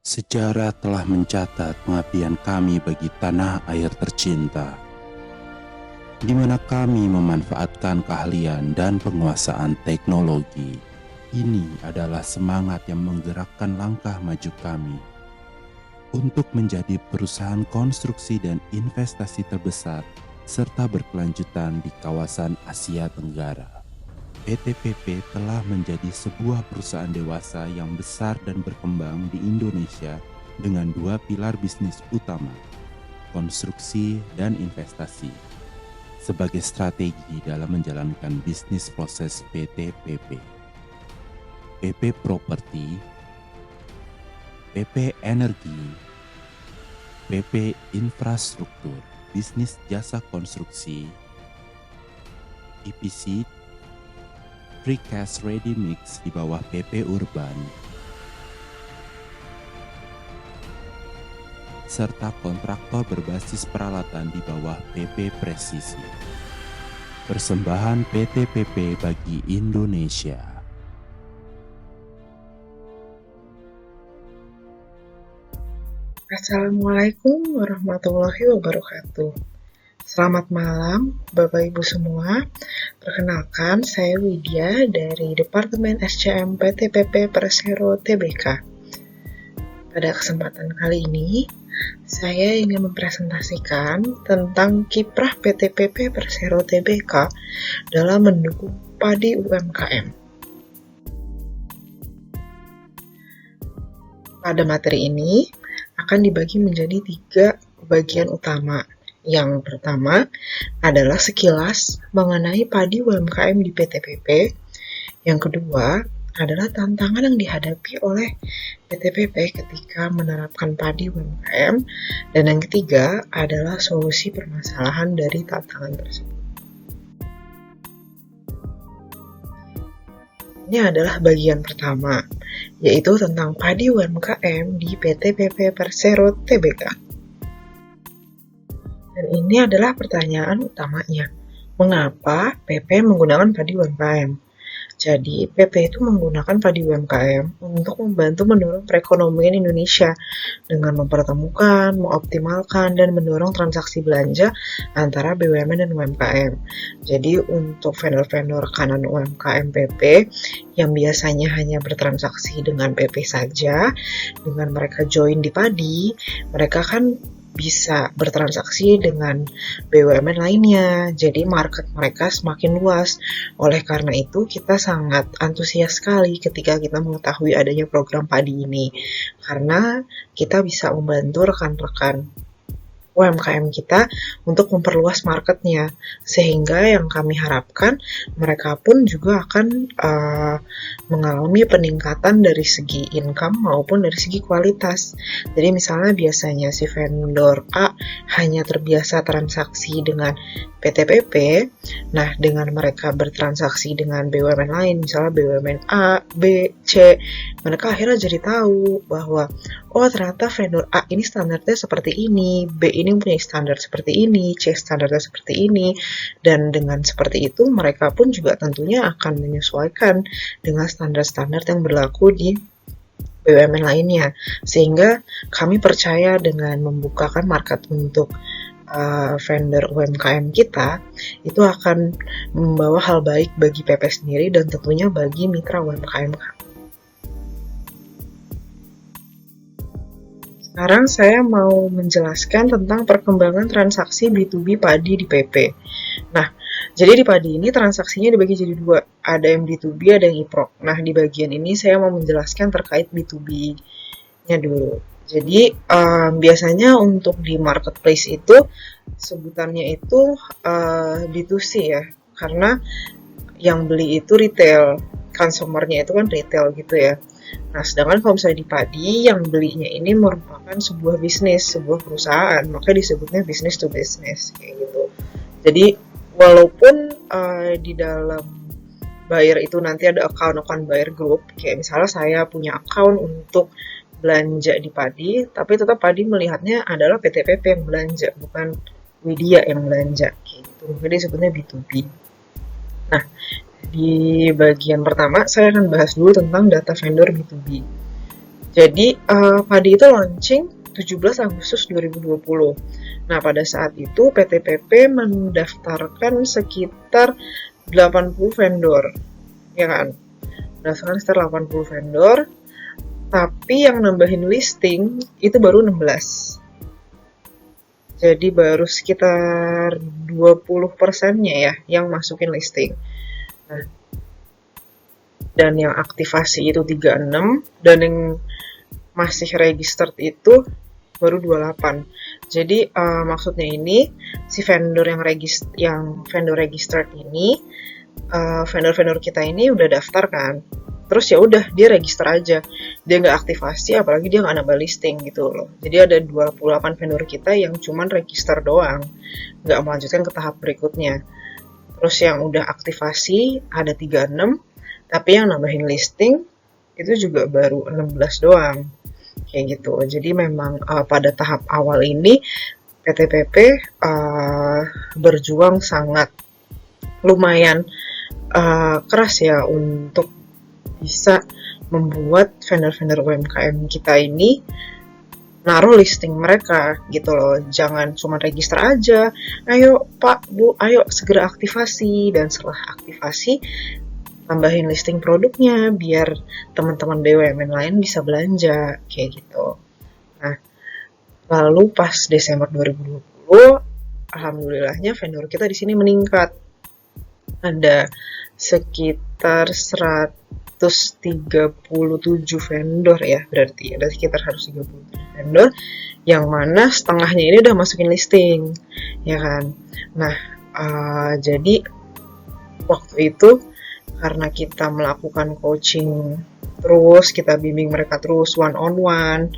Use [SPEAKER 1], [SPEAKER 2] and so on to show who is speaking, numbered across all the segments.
[SPEAKER 1] Sejarah telah mencatat pengabdian kami bagi tanah air tercinta, di mana kami memanfaatkan keahlian dan penguasaan teknologi. Ini adalah semangat yang menggerakkan langkah maju kami untuk menjadi perusahaan konstruksi dan investasi terbesar serta berkelanjutan di kawasan Asia Tenggara. PT PP telah menjadi sebuah perusahaan dewasa yang besar dan berkembang di Indonesia dengan dua pilar bisnis utama, konstruksi dan investasi, sebagai strategi dalam menjalankan bisnis proses PT PP. PP Properti, PP Energi, PP Infrastruktur, bisnis jasa konstruksi, EPC, Precast Ready Mix di bawah PP Urban, serta kontraktor berbasis peralatan di bawah PP Presisi. Persembahan PT PP bagi Indonesia.
[SPEAKER 2] Assalamualaikum warahmatullahi wabarakatuh. Selamat malam Bapak Ibu semua. Perkenalkan, saya Widya dari Departemen SCM PT PP Persero Tbk. Pada kesempatan kali ini, saya ingin mempresentasikan tentang kiprah PT PP Persero Tbk dalam mendukung padi UMKM. Pada materi ini akan dibagi menjadi 3 bagian utama. Yang pertama adalah sekilas mengenai padi UMKM di PT PP. Yang kedua adalah tantangan yang dihadapi oleh PT PP ketika menerapkan padi UMKM. Dan yang ketiga adalah solusi permasalahan dari tantangan tersebut. Ini adalah bagian pertama, yaitu tentang padi UMKM di PT PP Persero Tbk. Dan ini adalah pertanyaan utamanya. Mengapa PP menggunakan padi UMKM? Jadi, PP itu menggunakan padi UMKM untuk membantu mendorong perekonomian Indonesia dengan mempertemukan, mengoptimalkan, dan mendorong transaksi belanja antara BUMN dan UMKM. Jadi, untuk vendor-vendor rekanan UMKM PP yang biasanya hanya bertransaksi dengan PP saja, dengan mereka join di padi, mereka kan bisa bertransaksi dengan BUMN lainnya, jadi market mereka semakin luas. Oleh karena itu, kita sangat antusias sekali ketika kita mengetahui adanya program padi ini, karena kita bisa membantu rekan-rekan UMKM kita untuk memperluas marketnya, sehingga yang kami harapkan mereka pun juga akan mengalami peningkatan dari segi income maupun dari segi kualitas. Jadi misalnya biasanya si vendor A hanya terbiasa transaksi dengan PT PP, nah dengan mereka bertransaksi dengan BUMN lain, misalnya BUMN A, B, C, mereka akhirnya jadi tahu bahwa oh ternyata vendor A ini standarnya seperti ini, B ini punya standar seperti ini, C standarnya seperti ini, dan dengan seperti itu mereka pun juga tentunya akan menyesuaikan dengan standar-standar yang berlaku di BUMN lainnya, sehingga kami percaya dengan membukakan market untuk vendor UMKM kita, itu akan membawa hal baik bagi PP sendiri dan tentunya bagi mitra UMKM. Sekarang saya mau menjelaskan tentang perkembangan transaksi B2B padi di PP. Nah, jadi di padi ini transaksinya dibagi jadi 2, ada yang B2B, ada yang e-prok. Nah, di bagian ini saya mau menjelaskan terkait B2B-nya dulu. Jadi, biasanya untuk di marketplace itu, sebutannya itu B2C ya, karena yang beli itu retail, consumer-nya itu kan retail gitu ya. Nah, sedangkan kalau misalnya di padi, yang belinya ini merupakan sebuah bisnis, sebuah perusahaan, maka disebutnya business to business, kayak gitu. Jadi, walaupun di dalam buyer itu nanti ada account buyer group, kayak misalnya saya punya account untuk belanja di padi, tapi tetap padi melihatnya adalah PT PP yang belanja, bukan Widya yang belanja, kayak gitu. Jadi disebutnya B2B. Nah, di bagian pertama, saya akan bahas dulu tentang data vendor B2B. Jadi padi itu launching 17 Agustus 2020. Nah, pada saat itu PT PP mendaftarkan sekitar 80 vendor, ya kan? Mendaftarkan sekitar 80 vendor, tapi yang nambahin listing itu baru 16. Jadi baru sekitar 20%-nya ya yang masukin listing. Nah, dan yang aktivasi itu 36, dan yang masih registered itu baru 28. Jadi maksudnya ini si vendor yang vendor registered ini, vendor-vendor kita ini udah daftar kan, terus ya udah dia register aja, dia nggak aktivasi, apalagi dia nggak nambah listing gitu loh. Jadi ada 28 vendor kita yang cuman register doang, nggak melanjutkan ke tahap berikutnya. Terus yang udah aktivasi ada 36, tapi yang nambahin listing itu juga baru 16 doang, kayak gitu. Jadi memang pada tahap awal ini PT PP berjuang sangat lumayan keras ya untuk bisa membuat vendor-vendor UMKM kita ini naruh listing mereka gitu loh. Jangan cuma register aja, ayo Pak, Bu, ayo segera aktivasi, dan setelah aktivasi tambahin listing produknya biar teman-teman BUMN lain bisa belanja, kayak gitu. Nah, lalu pas Desember 2020, alhamdulillahnya vendor kita di sini meningkat. Ada sekitar 137 vendor ya, berarti ada sekitar 137 vendor, yang mana setengahnya ini udah masukin listing, ya kan. Nah, jadi waktu itu karena kita melakukan coaching terus, kita bimbing mereka terus one on one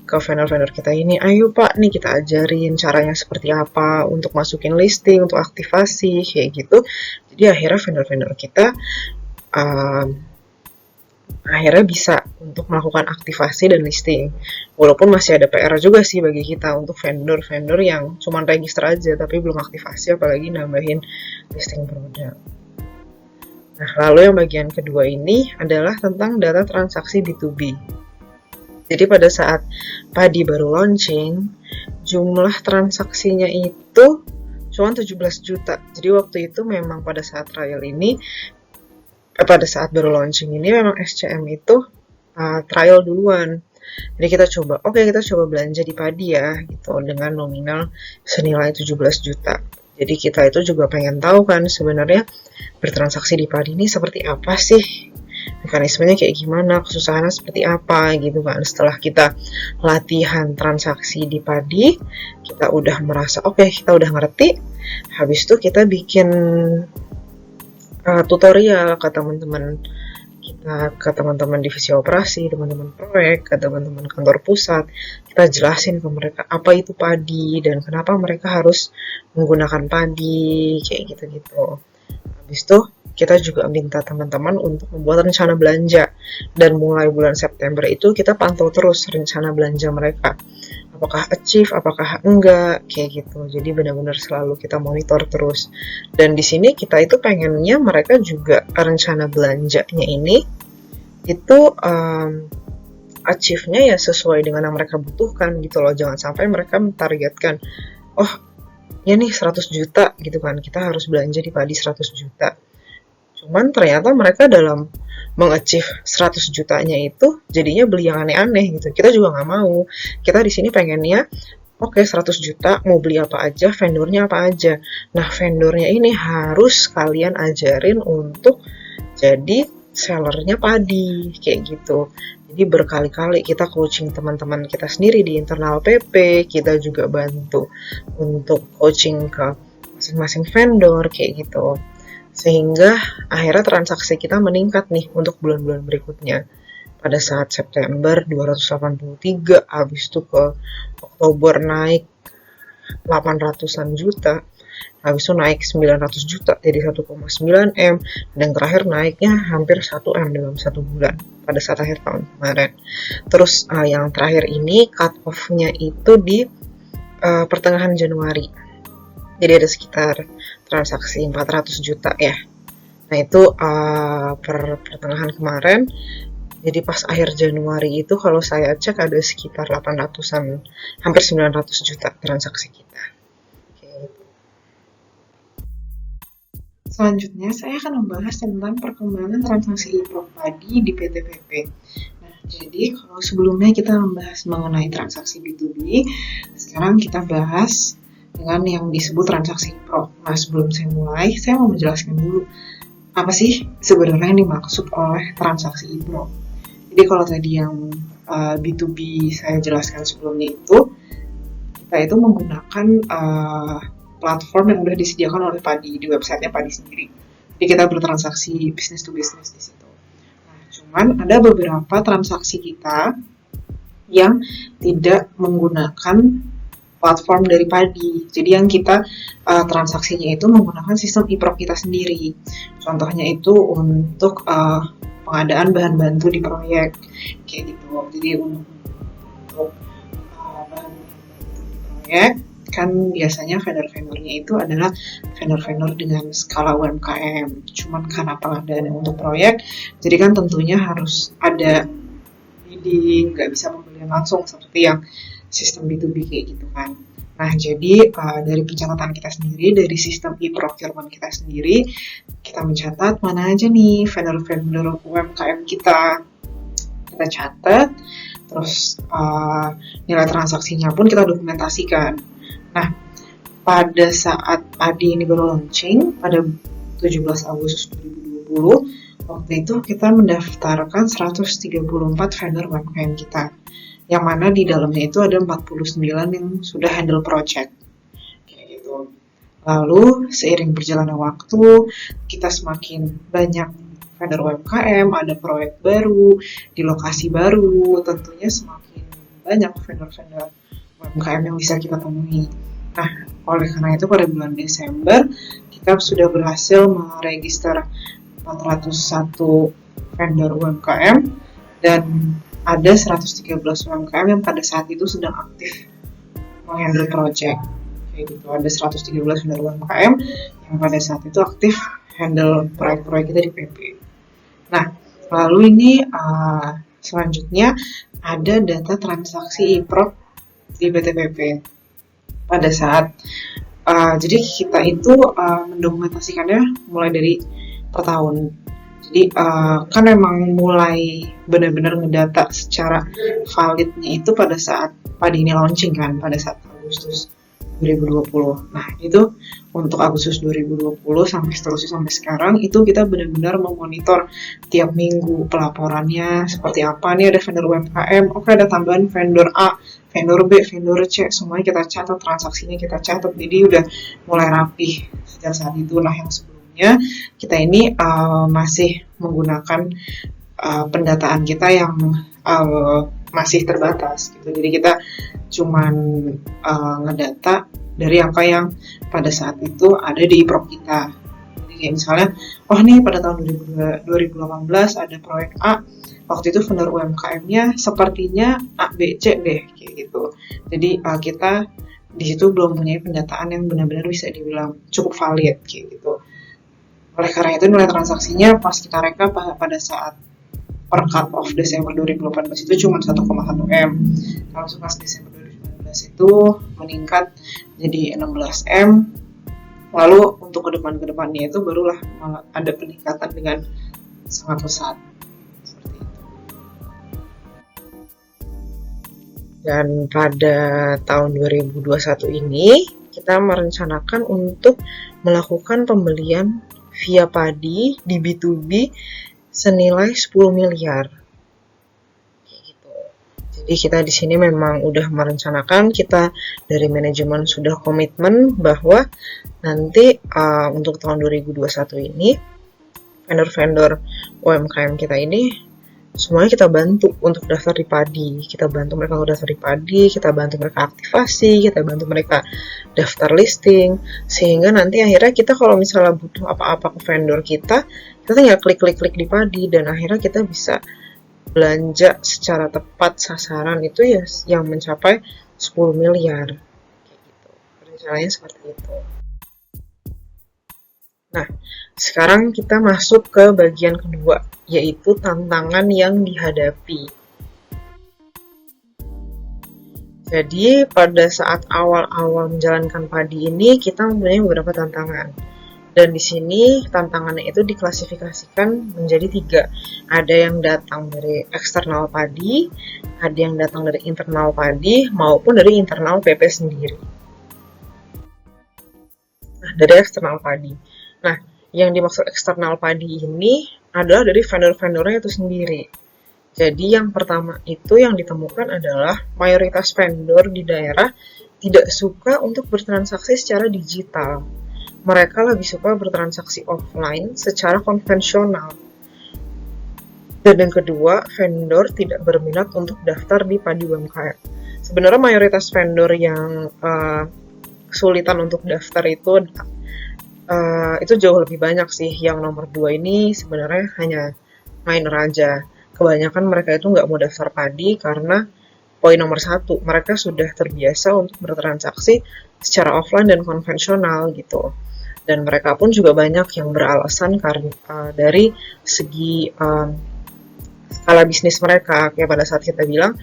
[SPEAKER 2] ke vendor-vendor kita ini, ayo Pak, nih kita ajarin caranya seperti apa untuk masukin listing, untuk aktivasi, kayak gitu. Jadi akhirnya vendor-vendor kita akhirnya bisa untuk melakukan aktivasi dan listing. Walaupun masih ada PR juga sih bagi kita untuk vendor-vendor yang cuma register aja tapi belum aktivasi, apalagi nambahin listing produk. Nah, lalu yang bagian kedua ini adalah tentang data transaksi B2B. Jadi pada saat padi baru launching, jumlah transaksinya itu cuma 17 juta. Jadi waktu itu memang pada saat trial ini, pada saat baru launching ini memang SCM itu trial duluan. Jadi kita coba belanja di padi ya, gitu, dengan nominal senilai 17 juta. Jadi kita itu juga pengen tahu kan sebenarnya bertransaksi di padi ini seperti apa sih, mekanismenya kayak gimana, kesusahannya seperti apa gitu kan. Setelah kita latihan transaksi di padi, kita udah merasa kita udah ngerti. Habis itu kita bikin tutorial ke teman-teman kita, ke teman-teman divisi operasi, teman-teman proyek, ke teman-teman kantor pusat. Kita jelasin ke mereka apa itu padi dan kenapa mereka harus menggunakan padi, kayak gitu-gitu. Habis itu kita juga minta teman-teman untuk membuat rencana belanja, dan mulai bulan September itu kita pantau terus rencana belanja mereka, apakah achieve, apakah enggak, kayak gitu. Jadi benar-benar selalu kita monitor terus. Dan di sini kita itu pengennya mereka juga rencana belanjanya ini itu achieve-nya ya sesuai dengan yang mereka butuhkan gitu loh. Jangan sampai mereka mentargetkan, ya nih 100 juta gitu kan, kita harus belanja di padi 100 juta. Cuman ternyata mereka dalam meng-achieve 100 jutanya itu jadinya beli yang aneh-aneh gitu. Kita juga nggak mau. Kita di sini pengennya 100 juta mau beli apa aja, vendornya apa aja. Nah, vendornya ini harus kalian ajarin untuk jadi sellernya padi, kayak gitu. Jadi berkali-kali kita coaching teman-teman kita sendiri di internal PP, kita juga bantu untuk coaching ke masing-masing vendor, kayak gitu. Sehingga akhirnya transaksi kita meningkat nih untuk bulan-bulan berikutnya. Pada saat September 283, habis itu ke Oktober naik 800-an juta, habis itu naik 900 juta jadi 1,9 M, dan terakhir naiknya hampir 1 M dalam 1 bulan pada saat akhir tahun kemarin. Terus yang terakhir ini cut off-nya itu di pertengahan Januari. Jadi ada sekitar transaksi 400 juta ya. Nah itu per pertengahan kemarin. Jadi pas akhir Januari itu kalau saya cek ada sekitar 800-an, hampir 900 juta transaksi kita. Oke. Selanjutnya saya akan membahas tentang perkembangan transaksi e-prop padi di PT PP. Nah, jadi kalau sebelumnya kita membahas mengenai transaksi B2B, sekarang kita bahas dengan yang disebut transaksi e-prop. Nah, sebelum saya mulai, saya mau menjelaskan dulu apa sih sebenarnya yang dimaksud oleh transaksi e-prop. Jadi kalau tadi yang B2B saya jelaskan sebelumnya itu, kita itu menggunakan platform yang sudah disediakan oleh Padi di websitenya Padi sendiri. Jadi kita bertransaksi business to business di situ. Nah, cuman ada beberapa transaksi kita yang tidak menggunakan platform dari Padi. Jadi yang kita transaksinya itu menggunakan sistem e-prop kita sendiri. Contohnya itu untuk pengadaan bahan bantu di proyek kayak gitu. Jadi untuk bahan bantu di proyek kan biasanya vendor-vendornya itu adalah vendor-vendor dengan skala UMKM. Cuman karena pengadaan untuk proyek, jadi kan tentunya harus ada bidding, nggak bisa pembelian langsung seperti yang sistem B2B kayak gitu kan. Nah, jadi dari pencatatan kita sendiri, dari sistem e-procurement kita sendiri, kita mencatat mana aja nih vendor-vendor UMKM kita catat, terus nilai transaksinya pun kita dokumentasikan. Nah, pada saat Padi ini baru launching, pada 17 Agustus 2020, waktu itu kita mendaftarkan 134 vendor UMKM kita. Yang mana di dalamnya itu ada 49 yang sudah handle project. Kayak gitu. Lalu seiring berjalannya waktu, kita semakin banyak vendor UMKM, ada proyek baru, di lokasi baru, tentunya semakin banyak vendor-vendor UMKM yang bisa kita temui. Nah, oleh karena itu pada bulan Desember, kita sudah berhasil meregister 401 vendor UMKM dan ada 113 UMKM yang pada saat itu sedang aktif menghandle project. Kayak gitu, ada 113 vendor UMKM yang pada saat itu aktif handle proyek-proyek kita di PP. Nah, lalu ini selanjutnya ada data transaksi e-prop di PT PP. Pada saat, jadi kita itu mendokumentasikannya mulai dari per tahun. Jadi kan memang mulai benar-benar ngedata secara validnya itu pada saat Padi ini launching kan, pada saat Agustus 2020. Nah, itu untuk Agustus 2020 sampai seterusnya sampai sekarang itu kita benar-benar memonitor tiap minggu pelaporannya seperti apa. Nih ada vendor UMKM, oke ada tambahan vendor A, vendor B, vendor C, semuanya kita catat, transaksinya kita catat. Jadi udah mulai rapih sejak saat itu. Nah, yang sebelumnya kita ini masih menggunakan pendataan kita yang masih terbatas gitu. Jadi kita cuman ngedata dari apa yang pada saat itu ada di e-prop kita. Jadi kayak misalnya, oh nih pada tahun 2018 ada proyek A, waktu itu vendor UMKM-nya sepertinya A, B, C deh kayak gitu. Jadi kita di situ belum punya pendataan yang benar-benar bisa dibilang cukup valid kayak gitu. Oleh karena itu nilai transaksinya pas kita rekap pada saat per cut off Desember 2018 itu cuma 1,1 M. Kalau pas Desember 2019 itu meningkat jadi 16 M. Lalu untuk kedepannya itu barulah ada peningkatan dengan sangat pesat. Seperti itu. Dan pada tahun 2021 ini kita merencanakan untuk melakukan pembelian via Padi di B2B senilai 10 miliar. Gitu. Jadi kita di sini memang udah merencanakan, kita dari manajemen sudah komitmen bahwa nanti untuk tahun 2021 ini vendor-vendor UMKM kita ini semuanya kita bantu untuk daftar di Padi. Kita bantu mereka untuk daftar di Padi, kita bantu mereka aktivasi, kita bantu mereka daftar listing, sehingga nanti akhirnya kita kalau misalnya butuh apa-apa ke vendor kita tinggal klik-klik di Padi dan akhirnya kita bisa belanja secara tepat sasaran itu ya yang mencapai 10 miliar. Kayak gitu. Rencananya seperti itu. Nah, sekarang kita masuk ke bagian kedua, yaitu tantangan yang dihadapi. Jadi, pada saat awal-awal menjalankan padi ini, kita mempunyai beberapa tantangan. Dan di sini tantangannya itu diklasifikasikan menjadi 3. Ada yang datang dari eksternal padi, ada yang datang dari internal padi, maupun dari internal PP sendiri. Nah, dari eksternal padi. Nah, yang dimaksud eksternal padi ini adalah dari vendor-vendornya itu sendiri. Jadi yang pertama itu yang ditemukan adalah mayoritas vendor di daerah tidak suka untuk bertransaksi secara digital. Mereka lebih suka bertransaksi offline secara konvensional. Dan yang kedua, vendor tidak berminat untuk daftar di Padi UMKM. Sebenarnya mayoritas vendor yang kesulitan untuk daftar itu jauh lebih banyak sih. Yang nomor 2 ini sebenarnya hanya minor aja. Kebanyakan mereka itu nggak mau daftar padi karena poin nomor 1, mereka sudah terbiasa untuk bertransaksi secara offline dan konvensional gitu. Dan mereka pun juga banyak yang beralasan karena dari segi skala bisnis mereka. Kayak pada saat kita bilang,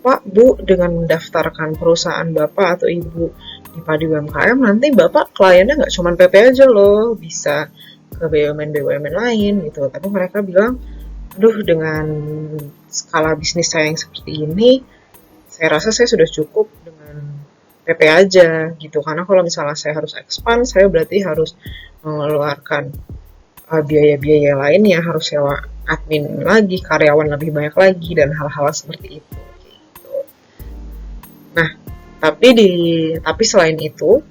[SPEAKER 2] Pak, Bu, dengan mendaftarkan perusahaan Bapak atau Ibu di Padi UMKM, nanti Bapak kliennya nggak cuma PP aja loh, bisa ke BUMN-BUMN lain gitu. Tapi mereka bilang, aduh, dengan skala bisnis saya yang seperti ini, saya rasa saya sudah cukup dengan PP aja gitu. Karena kalau misalnya saya harus expand, saya berarti harus mengeluarkan biaya-biaya lainnya, harus sewa admin lagi, karyawan lebih banyak lagi, dan hal-hal seperti itu. Gitu. Nah, tapi selain itu,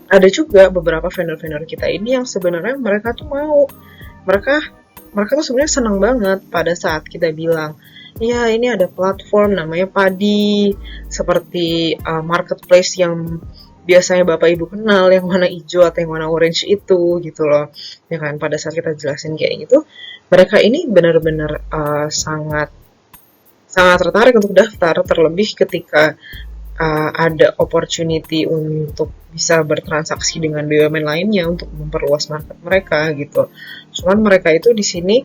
[SPEAKER 2] ada juga beberapa vendor-vendor kita ini yang sebenarnya mereka tuh mau, mereka tuh sebenarnya senang banget pada saat kita bilang, ya ini ada platform namanya Padi, seperti marketplace yang biasanya Bapak Ibu kenal, yang warna hijau atau yang warna orange itu gitu loh. Ya kan, pada saat kita jelasin kayak gitu, mereka ini benar-benar sangat tertarik untuk daftar, terlebih ketika ada opportunity untuk bisa bertransaksi dengan BUMN lainnya untuk memperluas market mereka gitu. Cuman mereka itu di sini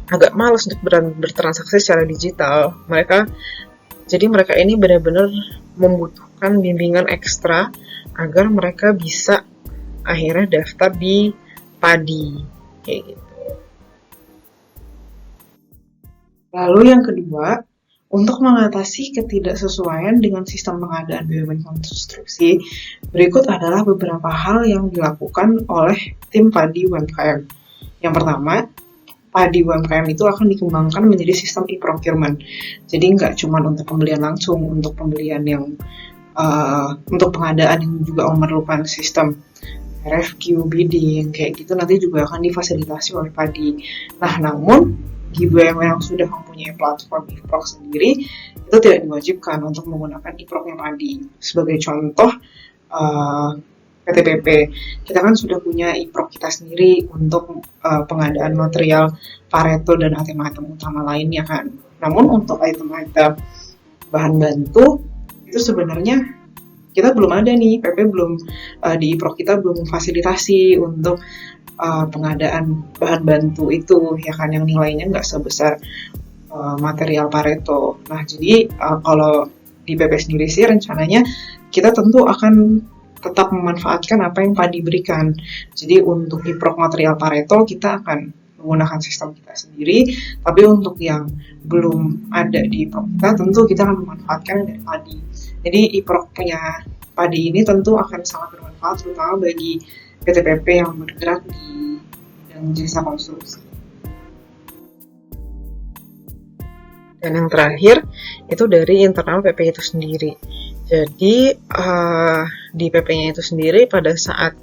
[SPEAKER 2] agak malas untuk bertransaksi secara digital. Jadi mereka ini benar-benar membutuhkan bimbingan ekstra agar mereka bisa akhirnya daftar di Padi kayak gitu. Lalu yang kedua, untuk mengatasi ketidaksesuaian dengan sistem pengadaan BUMN konstruksi, berikut adalah beberapa hal yang dilakukan oleh tim Padi UMKM. Yang pertama, Padi UMKM itu akan dikembangkan menjadi sistem e-procurement. Jadi nggak cuma untuk pembelian langsung, untuk pembelian yang untuk pengadaan yang juga memerlukan sistem RFQ, bidding, kayak gitu nanti juga akan difasilitasi oleh Padi. Nah, namun di BUMN yang sudah mempunyai platform e-proc sendiri, itu tidak diwajibkan untuk menggunakan e-procnya Padi. Sebagai contoh, PTPP, kita kan sudah punya e-proc kita sendiri untuk pengadaan material Pareto dan item-item utama lainnya kan. Namun untuk item-item bahan bantu, itu sebenarnya kita belum ada nih, PP belum, di e-proc kita belum memfasilitasi untuk pengadaan bahan bantu itu, ya kan, yang nilainya nggak sebesar material Pareto. Nah, jadi kalau di PP sendiri sih rencananya kita tentu akan tetap memanfaatkan apa yang Padi berikan. Jadi untuk e-proc material Pareto kita akan menggunakan sistem kita sendiri, tapi untuk yang belum ada di e-proc kita tentu kita akan memanfaatkan dari Padi. Jadi e-proc punya Padi ini tentu akan sangat bermanfaat terutama bagi PTPP yang bergerak di bidang jasa konstruksi. Dan yang terakhir itu dari internal PP itu sendiri. Jadi di PP-nya itu sendiri pada saat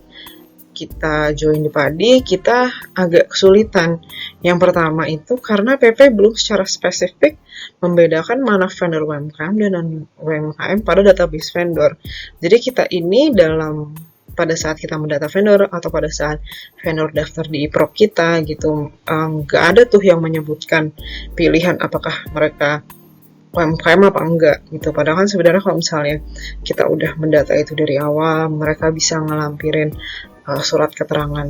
[SPEAKER 2] kita join di Padi, kita agak kesulitan. Yang pertama itu karena PP belum secara spesifik membedakan mana vendor UMKM dan non-UMKM pada database vendor. Jadi kita ini pada saat kita mendata vendor atau pada saat vendor daftar di e-proc kita gitu, nggak ada tuh yang menyebutkan pilihan apakah mereka UMKM apa enggak gitu. Padahal kan sebenarnya kalau misalnya kita udah mendata itu dari awal, mereka bisa ngelampirin surat keterangan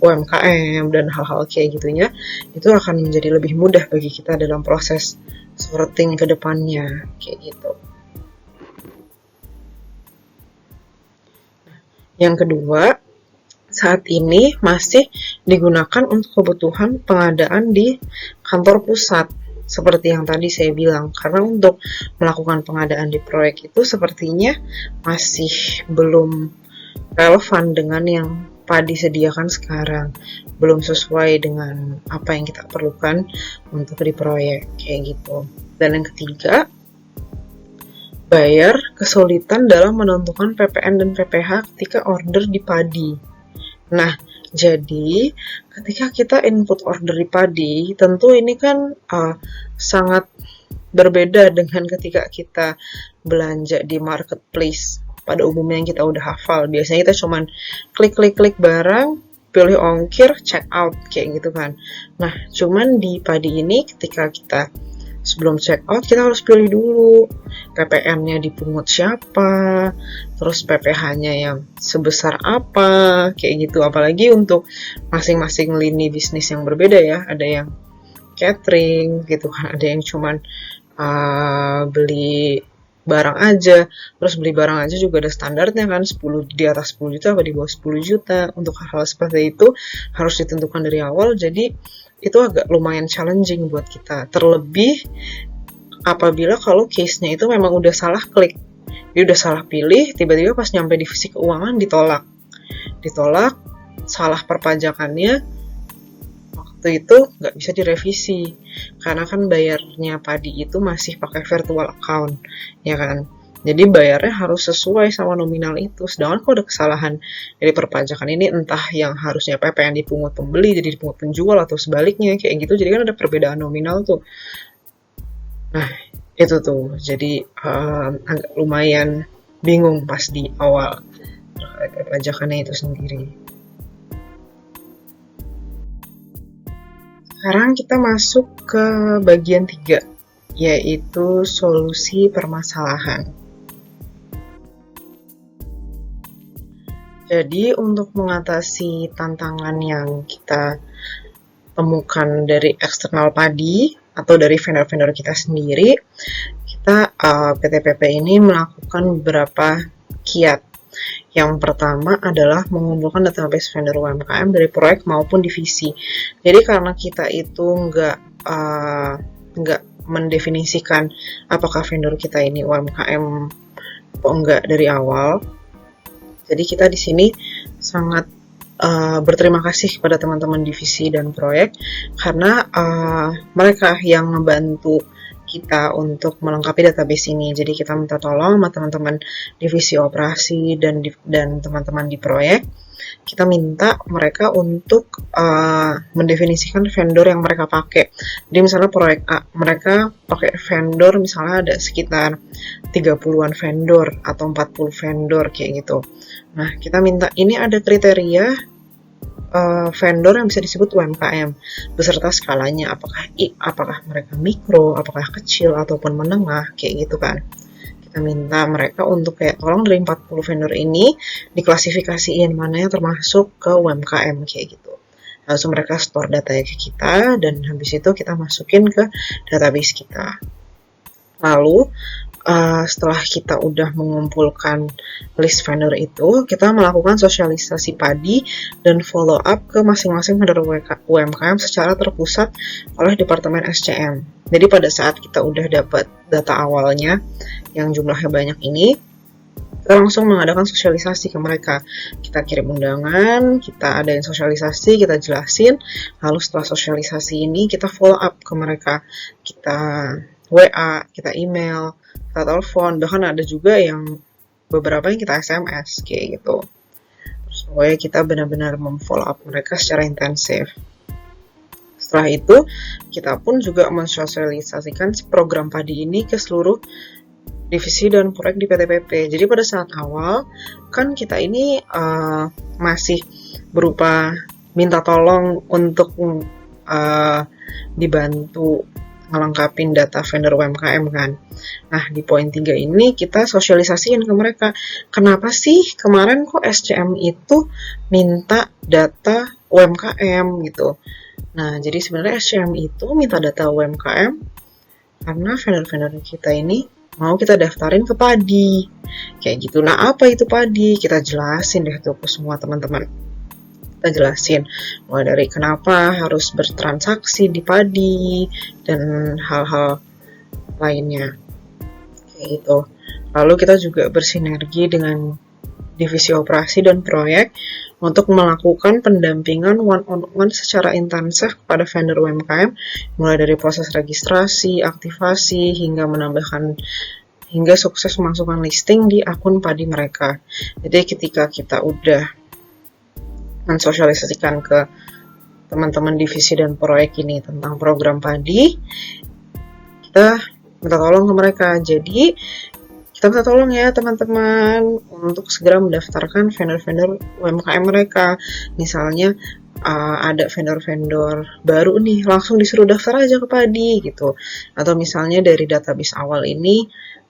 [SPEAKER 2] UMKM dan hal-hal kayak gitunya, itu akan menjadi lebih mudah bagi kita dalam proses sorting ke depannya kayak gitu. Yang kedua, saat ini masih digunakan untuk kebutuhan pengadaan di kantor pusat. Seperti yang tadi saya bilang, karena untuk melakukan pengadaan di proyek itu sepertinya masih belum relevan dengan yang PADI sediakan sekarang. Belum sesuai dengan apa yang kita perlukan untuk di proyek, kayak gitu. Dan yang ketiga, buyer kesulitan dalam menentukan PPN dan PPh ketika order di PADI. Nah, jadi ketika kita input order di PADI, tentu ini kan sangat berbeda dengan ketika kita belanja di marketplace pada umumnya yang kita udah hafal. Biasanya kita cuman klik barang, pilih ongkir, check out, kayak gitu kan. Nah, cuman di PADI ini ketika kita sebelum check out, kita harus pilih dulu PPN-nya dipungut siapa, terus PPh-nya yang sebesar apa, kayak gitu. Apalagi untuk masing-masing lini bisnis yang berbeda ya. Ada yang catering gitu kan, ada yang cuman beli barang aja, terus beli barang aja juga ada standarnya kan, 10 di atas 10 juta atau di bawah 10 juta. Untuk hal-hal seperti itu harus ditentukan dari awal, jadi itu agak lumayan challenging buat kita. Terlebih apabila kalau case-nya itu memang udah salah klik, dia udah salah pilih, tiba-tiba pas nyampe divisi keuangan ditolak, salah perpajakannya, waktu itu nggak bisa direvisi, karena kan bayarnya PADI itu masih pakai virtual account, ya kan. Jadi bayarnya harus sesuai sama nominal itu. Sedangkan kalau ada kesalahan dari perpajakan ini, entah yang harusnya PPN dipungut pembeli jadi dipungut penjual atau sebaliknya kayak gitu, jadi kan ada perbedaan nominal tuh. Nah, itu tuh. Jadi agak lumayan bingung pas di awal terkait perpajakannya itu sendiri. Sekarang kita masuk ke bagian 3, yaitu solusi permasalahan. Jadi untuk mengatasi tantangan yang kita temukan dari eksternal PADI atau dari vendor-vendor kita sendiri, kita PT PP ini melakukan beberapa kiat. Yang pertama adalah mengumpulkan database vendor UMKM dari proyek maupun divisi. Jadi karena kita itu nggak mendefinisikan apakah vendor kita ini UMKM atau enggak dari awal, jadi kita di sini sangat berterima kasih kepada teman-teman divisi dan proyek karena mereka yang membantu kita untuk melengkapi database ini. Jadi kita minta tolong sama teman-teman divisi operasi dan teman-teman di proyek. Kita minta mereka untuk mendefinisikan vendor yang mereka pakai. Jadi misalnya proyek A, mereka pakai vendor misalnya ada sekitar 30-an vendor atau 40 vendor kayak gitu. Nah, kita minta ini ada kriteria vendor yang bisa disebut UMKM beserta skalanya, apakah mereka mikro, apakah kecil ataupun menengah kayak gitu kan. Kita minta mereka untuk kayak tolong dari 40 vendor ini diklasifikasiin mana yang termasuk ke UMKM kayak gitu. Langsung mereka store datanya ke kita dan habis itu kita masukin ke database kita. Lalu setelah kita udah mengumpulkan list vendor itu, kita melakukan sosialisasi PADI dan follow up ke masing-masing vendor UMKM secara terpusat oleh Departemen SCM. Jadi pada saat kita udah dapat data awalnya yang jumlahnya banyak ini, kita langsung mengadakan sosialisasi ke mereka. Kita kirim undangan, kita adain sosialisasi, kita jelasin, lalu setelah sosialisasi ini kita follow up ke mereka. Kita WA, kita email, kita telepon, bahkan ada juga yang beberapa yang kita SMS kayak gitu. Supaya kita benar-benar memfollow up mereka secara intensif. Setelah itu, kita pun juga mensosialisasikan program PADI ini ke seluruh divisi dan proyek di PT PP. Jadi pada saat awal, kan kita ini masih berupa minta tolong untuk dibantu ngelengkapin data vendor UMKM kan. Nah, di poin 3 ini kita sosialisasiin ke mereka. Kenapa sih kemarin kok SCM itu minta data UMKM gitu. Nah, jadi sebenarnya SCM itu minta data UMKM karena vendor-vendor kita ini mau kita daftarin ke padi. Kayak gitu. Nah, apa itu padi? Kita jelasin deh tuh ke semua teman-teman. Kita jelasin mulai dari kenapa harus bertransaksi di padi dan hal-hal lainnya kayak gitu. Lalu kita juga bersinergi dengan divisi operasi dan proyek untuk melakukan pendampingan one-on-one secara intensif kepada vendor UMKM mulai dari proses registrasi, aktivasi hingga sukses memasukkan listing di akun padi mereka. Jadi ketika kita udah mensosialisasikan ke teman-teman divisi dan proyek ini tentang program padi, kita minta tolong ke mereka. Jadi kita minta tolong ya teman-teman untuk segera mendaftarkan vendor-vendor UMKM mereka. Misalnya ada vendor-vendor baru nih, langsung disuruh daftar aja ke padi gitu. Atau misalnya dari database awal ini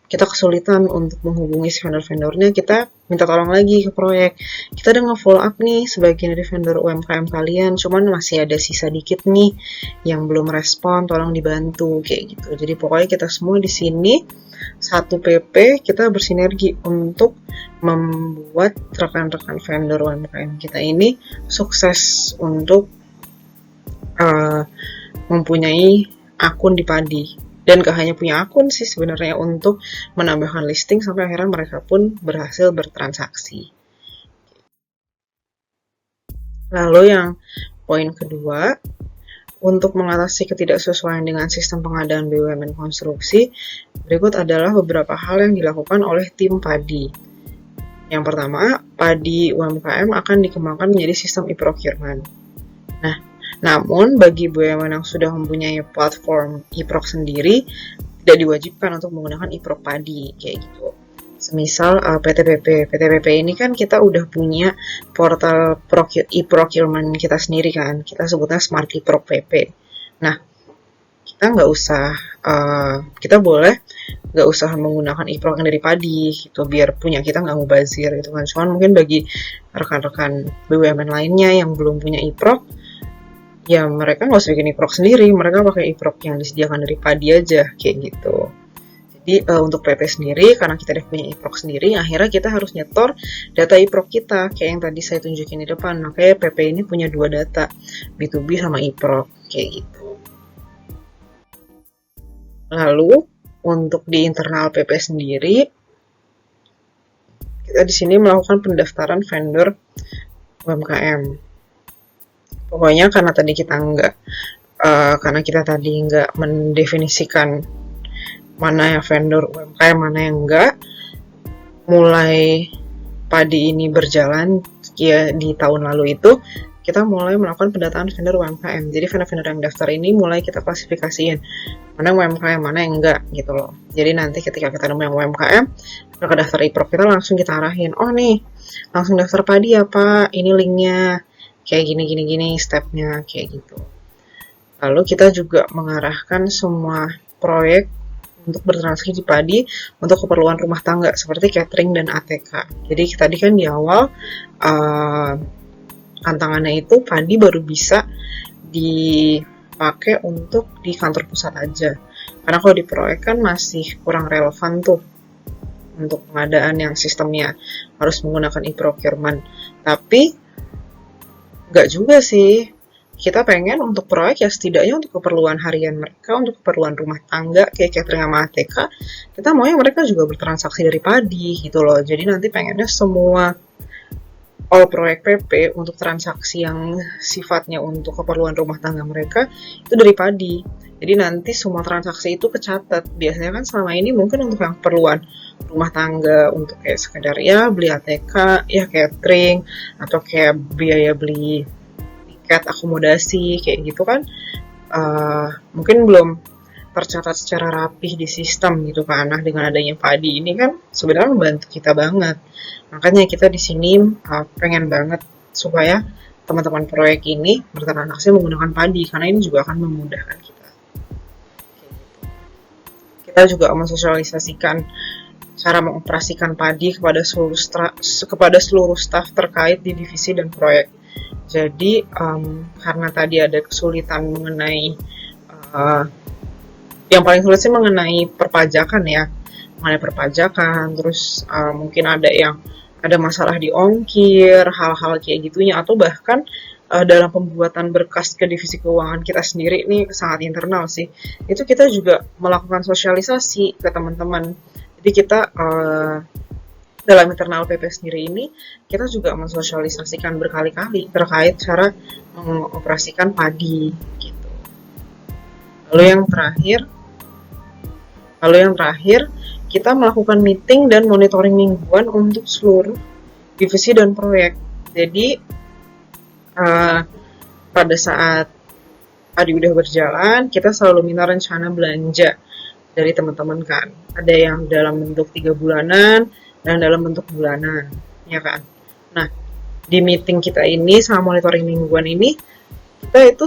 [SPEAKER 2] kita kesulitan untuk menghubungi si vendor-vendornya, kita minta tolong lagi ke proyek. Kita udah nge-follow up nih sebagian dari vendor UMKM kalian, cuman masih ada sisa dikit nih yang belum respon, tolong dibantu kayak gitu. Jadi pokoknya kita semua di sini satu PP, kita bersinergi untuk membuat rekan-rekan vendor UMKM kita ini sukses untuk mempunyai akun di padi. Dan gak hanya punya akun sih sebenarnya, untuk menambahkan listing sampai akhirnya mereka pun berhasil bertransaksi. Lalu yang poin kedua, untuk mengatasi ketidaksesuaian dengan sistem pengadaan BUMN konstruksi, berikut adalah beberapa hal yang dilakukan oleh tim padi. Yang pertama, padi UMKM akan dikembangkan menjadi sistem e-procurement. Nah, namun, bagi BUMN yang sudah mempunyai platform e-proc sendiri, tidak diwajibkan untuk menggunakan e-proc padi, kayak gitu. Semisal PTPP. PTPP ini kan kita udah punya portal e-procurement kita sendiri kan, kita sebutnya Smart e-proc PP. Nah, kita kita boleh nggak usah menggunakan e-proc yang dari padi, gitu, biar punya kita nggak mubazir, gitu kan. Cuman mungkin bagi rekan-rekan BUMN lainnya yang belum punya e-proc, ya mereka nggak usah bikin e-proc sendiri, mereka pakai e-proc yang disediakan dari padi aja, kayak gitu. Jadi untuk PP sendiri, karena kita udah punya e-proc sendiri, akhirnya kita harus nyetor data e-proc kita, kayak yang tadi saya tunjukin di depan. Makanya PP ini punya dua data, B2B sama e-proc, kayak gitu. Lalu untuk di internal PP sendiri, kita di sini melakukan pendaftaran vendor UMKM. Pokoknya karena kita tadi nggak mendefinisikan mana yang vendor UMKM, mana yang enggak, mulai padi ini berjalan ya di tahun lalu itu, kita mulai melakukan pendataan vendor UMKM. Jadi vendor-vendor yang daftar ini mulai kita klasifikasiin mana yang UMKM, mana yang enggak gitu loh. Jadi nanti ketika kita nemu yang UMKM, kita daftar e-proc, kita langsung kita arahin, oh nih langsung daftar padi ya Pak, ini linknya kayak gini stepnya, kayak gitu. Lalu kita juga mengarahkan semua proyek untuk bertransaksi di padi untuk keperluan rumah tangga seperti catering dan ATK. Jadi tadi kan di awal tantangannya itu padi baru bisa dipakai untuk di kantor pusat aja. Karena kalau di proyek kan masih kurang relevan tuh untuk pengadaan yang sistemnya harus menggunakan e-procurement. Tapi nggak juga sih, kita pengen untuk proyek ya setidaknya untuk keperluan harian mereka, untuk keperluan rumah tangga kayak catering sama ATK, kita maunya mereka juga bertransaksi dari padi gitu loh. Jadi nanti pengennya semua all proyek PP untuk transaksi yang sifatnya untuk keperluan rumah tangga mereka itu dari padi. Jadi nanti semua transaksi itu kecatat. Biasanya kan selama ini mungkin untuk yang keperluan rumah tangga, untuk kayak sekedar ya beli ATK, ya catering, atau kayak biaya beli tiket akomodasi kayak gitu kan, mungkin belum tercatat secara rapih di sistem gitu kan. Nah, dengan adanya padi ini kan sebenarnya membantu kita banget. Makanya kita di sini pengen banget supaya teman-teman proyek ini bertransaksi menggunakan padi, karena ini juga akan memudahkan kita. Kita juga mensosialisasikan cara mengoperasikan padi kepada seluruh staf terkait di divisi dan proyek. Jadi karena tadi ada kesulitan mengenai yang paling sulit sih mengenai perpajakan ya, terus mungkin ada masalah di ongkir, hal-hal kayak gitunya, atau bahkan dalam pembuatan berkas ke divisi keuangan kita sendiri, ini sangat internal sih, itu kita juga melakukan sosialisasi ke teman-teman. Jadi kita dalam internal PP sendiri ini, kita juga mensosialisasikan berkali-kali terkait cara mengoperasikan padi gitu. Lalu yang terakhir, kita melakukan meeting dan monitoring mingguan untuk seluruh divisi dan proyek. Jadi pada saat padi udah berjalan, kita selalu minta rencana belanja dari teman-teman kan. Ada yang dalam bentuk 3 bulanan dan dalam bentuk bulanan, ya kan. Nah, di meeting kita ini sama monitoring mingguan ini, kita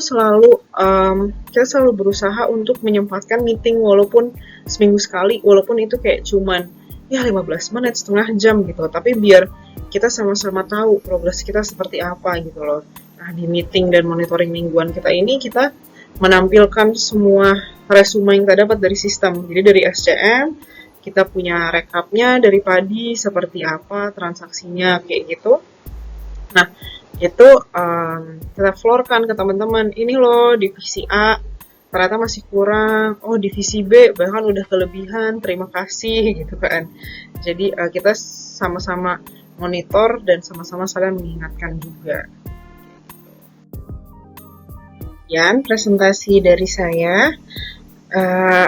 [SPEAKER 2] selalu berusaha untuk menyempatkan meeting walaupun seminggu sekali, walaupun itu kayak cuman ya 15 menit, setengah jam gitu, tapi biar kita sama-sama tahu progres kita seperti apa gitu loh. Nah, di meeting dan monitoring mingguan kita ini, kita menampilkan semua resume yang kita dapat dari sistem. Jadi dari SCM, kita punya rekapnya dari padi, seperti apa transaksinya, kayak gitu. Nah, itu kita floorkan ke teman-teman, ini loh divisi A ternyata masih kurang, oh divisi B bahkan udah kelebihan, terima kasih gitu kan. Jadi kita sama-sama monitor dan sama-sama saling mengingatkan juga. Sekian presentasi dari saya.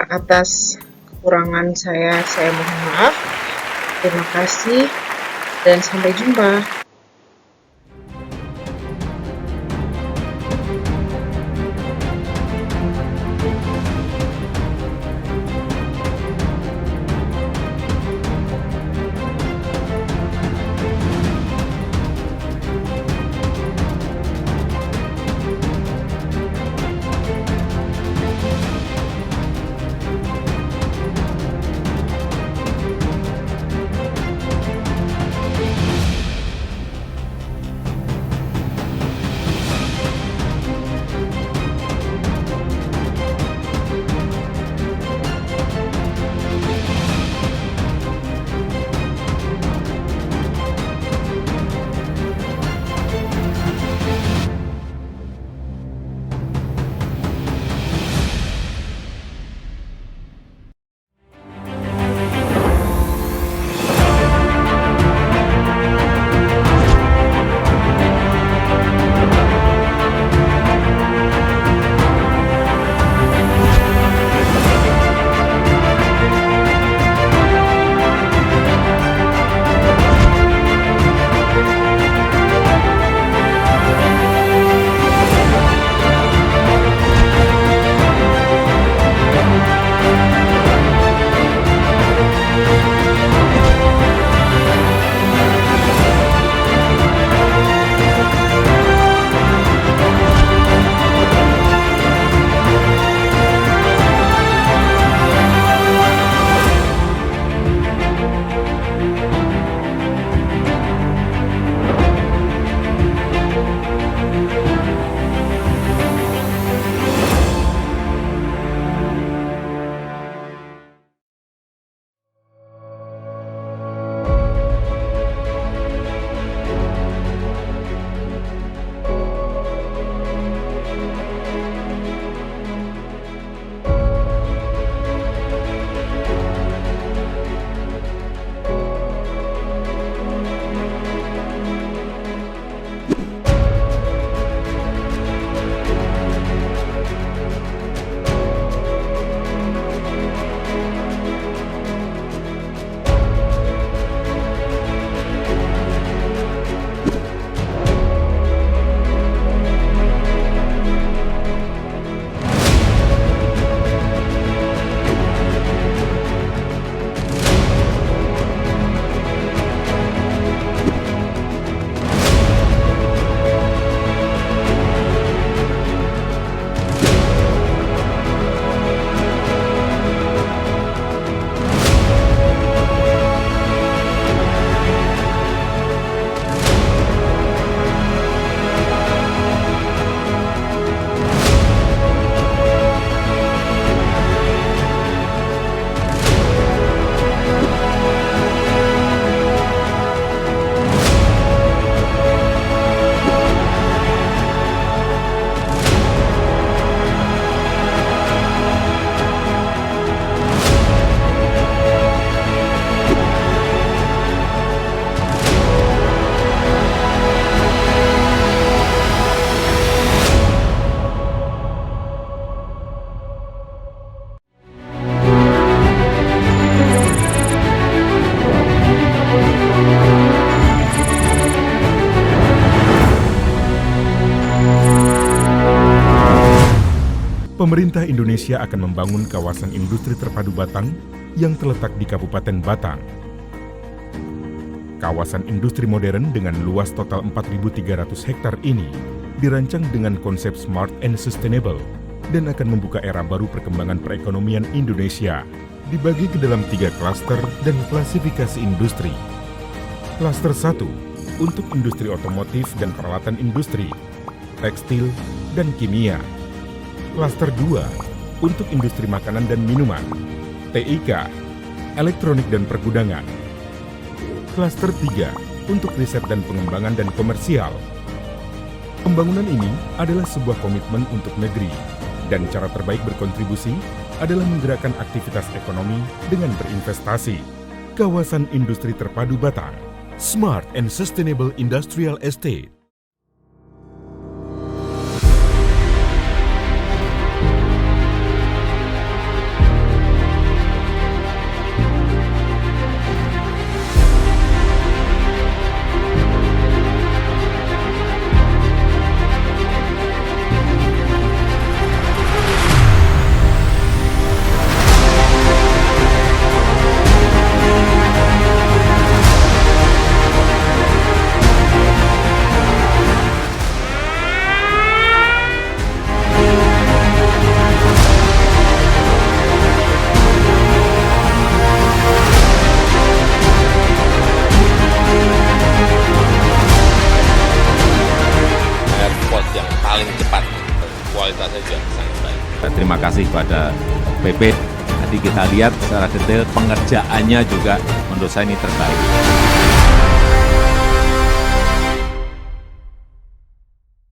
[SPEAKER 2] Atas kekurangan saya mohon maaf. Terima kasih dan sampai jumpa.
[SPEAKER 3] Pemerintah Indonesia akan membangun kawasan industri terpadu Batang yang terletak di Kabupaten Batang. Kawasan industri modern dengan luas total 4.300 hektar ini dirancang dengan konsep smart and sustainable dan akan membuka era baru perkembangan perekonomian Indonesia, dibagi ke dalam 3 klaster dan klasifikasi industri. Klaster 1 untuk industri otomotif dan peralatan industri, tekstil, dan kimia. Klaster 2 untuk industri makanan dan minuman, TIK, elektronik dan pergudangan. Klaster 3 untuk riset dan pengembangan dan komersial. Pembangunan ini adalah sebuah komitmen untuk negeri, dan cara terbaik berkontribusi adalah menggerakkan aktivitas ekonomi dengan berinvestasi. Kawasan Industri Terpadu Batang, Smart and Sustainable Industrial Estate.
[SPEAKER 4] Yang paling cepat, kualitasnya juga sangat baik.
[SPEAKER 5] Terima kasih kepada PP. Nanti kita lihat secara detail pengerjaannya juga menurut saya ini terbaik.